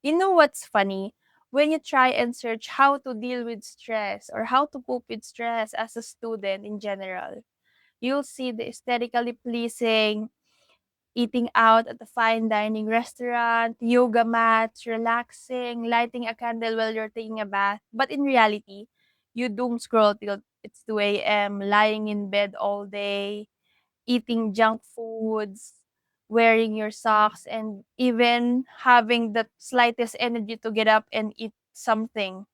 You know what's funny? When you try and search how to deal with stress or how to cope with stress as a student in general, you'll see the aesthetically pleasing, eating out at a fine dining restaurant, yoga mats, relaxing, lighting a candle while you're taking a bath. But in reality, you doom scroll till it's 2 a.m., lying in bed all day, eating junk foods, wearing your socks, and even having the slightest energy to get up and eat something,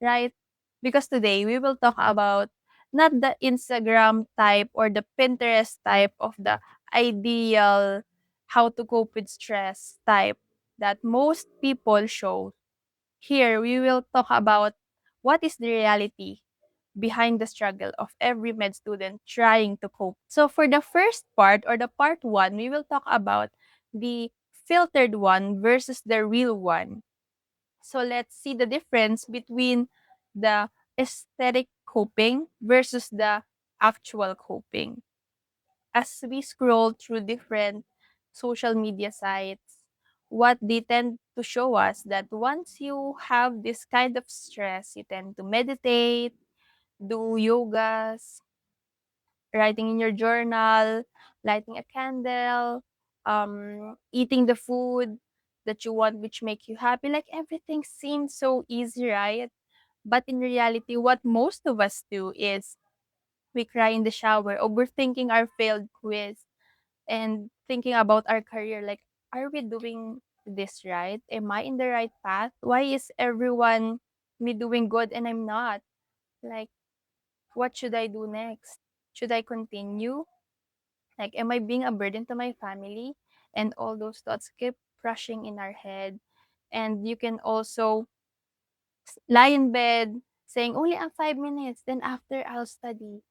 right? Because today we will talk about not the Instagram type or the Pinterest type of the ideal how to cope with stress type that most people show. Here we will talk about what is the reality behind the struggle of every med student trying to cope. So for the first part or the part 1, we will talk about the filtered one versus the real one. So let's see the difference between the aesthetic coping versus the actual coping. As we scroll through different social media sites, what they tend to show us that once you have this kind of stress, you tend to meditate, do yogas, writing in your journal, lighting a candle, eating the food that you want which make you happy. Like everything seems so easy, right? But in reality, what most of us do is we cry in the shower, overthinking our failed quiz, and thinking about our career. Like, are we doing this right? Am I in the right path? Why is everyone me doing good and I'm not? Like, what should I do next? Should I continue? Like, am I being a burden to my family? And all those thoughts keep rushing in our head. And you can also lie in bed saying, only 5 minutes, then after I'll study.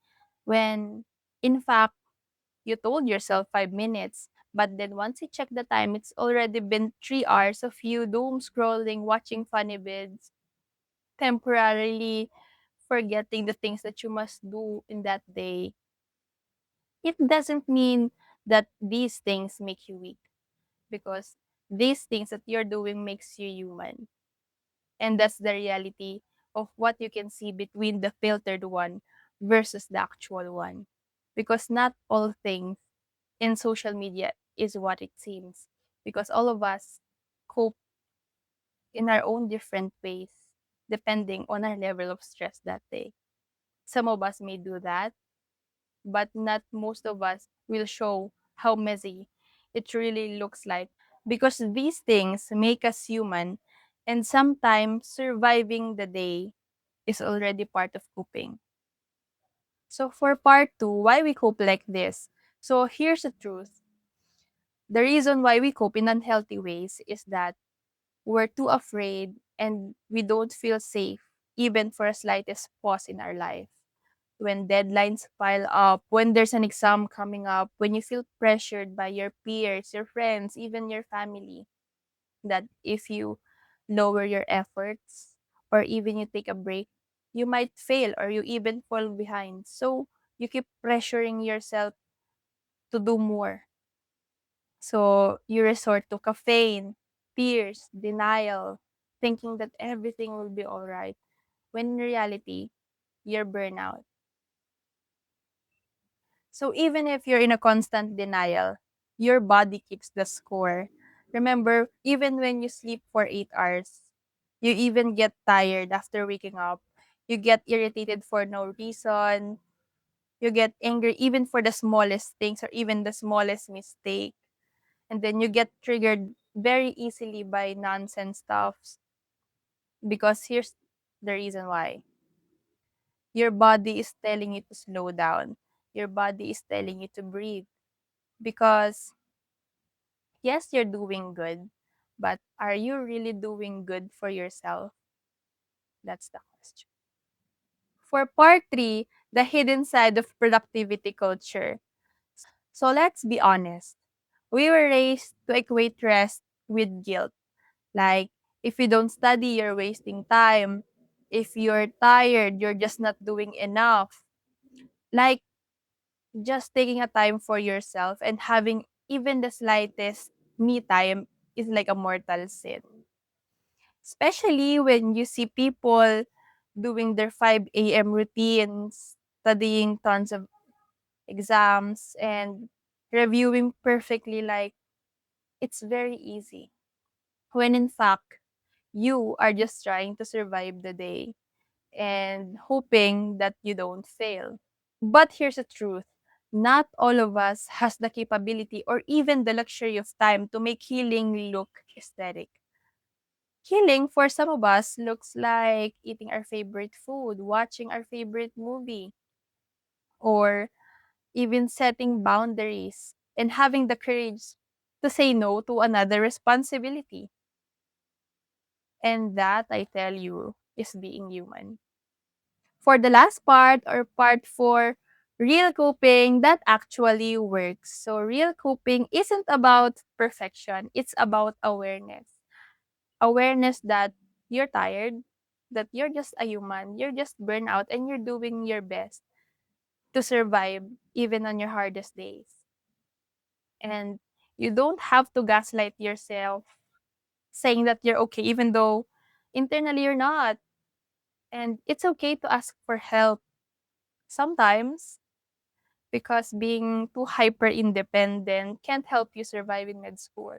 When in fact, you told yourself 5 minutes. But then once you check the time, it's already been 3 hours of you doom scrolling, watching funny vids, temporarily forgetting the things that you must do in that day. It doesn't mean that these things make you weak because these things that you're doing makes you human. And that's the reality of what you can see between the filtered one versus the actual one. Because not all things in social media is what it seems. Because all of us cope in our own different ways depending on our level of stress that day. Some of us may do that, but not most of us will show how messy it really looks like because these things make us human and sometimes surviving the day is already part of coping. So for part 2, why we cope like this? So here's the truth. The reason why we cope in unhealthy ways is that we're too afraid and we don't feel safe even for a slightest pause in our life. When deadlines pile up, when there's an exam coming up, when you feel pressured by your peers, your friends, even your family, that if you lower your efforts or even you take a break, you might fail or you even fall behind. So you keep pressuring yourself to do more. So you resort to caffeine, tears, denial, thinking that everything will be all right. When in reality, you're burnout. So even if you're in a constant denial, your body keeps the score. Remember, even when you sleep for 8 hours, you even get tired after waking up. You get irritated for no reason. You get angry even for the smallest things or even the smallest mistake. And then you get triggered very easily by nonsense stuffs because here's the reason why. Your body is telling you to slow down. Your body is telling you to breathe because yes, you're doing good, but are you really doing good for yourself? That's the question. For part 3, the hidden side of productivity culture. So let's be honest. We were raised to equate rest with guilt. Like, if you don't study, you're wasting time. If you're tired, you're just not doing enough. Like, just taking a time for yourself and having even the slightest me time is like a mortal sin. Especially when you see people doing their 5 a.m. routines, studying tons of exams, and reviewing perfectly like it's very easy. When in fact, you are just trying to survive the day and hoping that you don't fail. But here's the truth. Not all of us has the capability or even the luxury of time to make healing look aesthetic. Healing for some of us looks like eating our favorite food, watching our favorite movie, or even setting boundaries and having the courage to say no to another responsibility. And that, I tell you, is being human. For the last part or part four, real coping that actually works. So, real coping isn't about perfection, it's about awareness. Awareness that you're tired, that you're just a human, you're just burnt out, and you're doing your best to survive even on your hardest days. And you don't have to gaslight yourself saying that you're okay, even though internally you're not. And it's okay to ask for help sometimes because being too hyper independent can't help you survive in med school.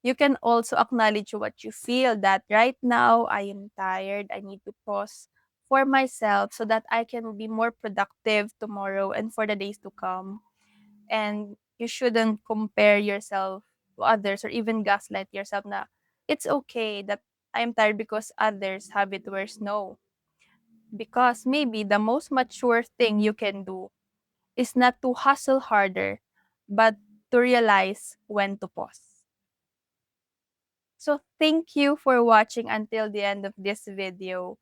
You can also acknowledge what you feel that right now I am tired. I need to pause for myself so that I can be more productive tomorrow and for the days to come. And you shouldn't compare yourself to others or even gaslight yourself na it's okay that I'm tired because others have it worse. No. Because maybe the most mature thing you can do is not to hustle harder, but to realize when to pause. So thank you for watching until the end of this video.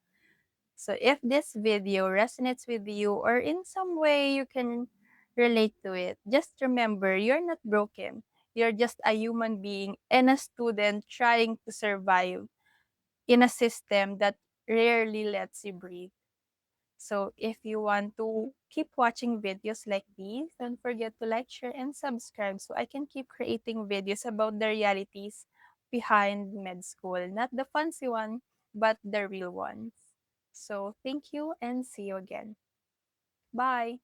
So if this video resonates with you or in some way you can relate to it, just remember you're not broken. You're just a human being and a student trying to survive in a system that rarely lets you breathe. So if you want to keep watching videos like these, don't forget to like, share, and subscribe so I can keep creating videos about the realities behind med school. Not the fancy one, but the real ones. So thank you and see you again. Bye.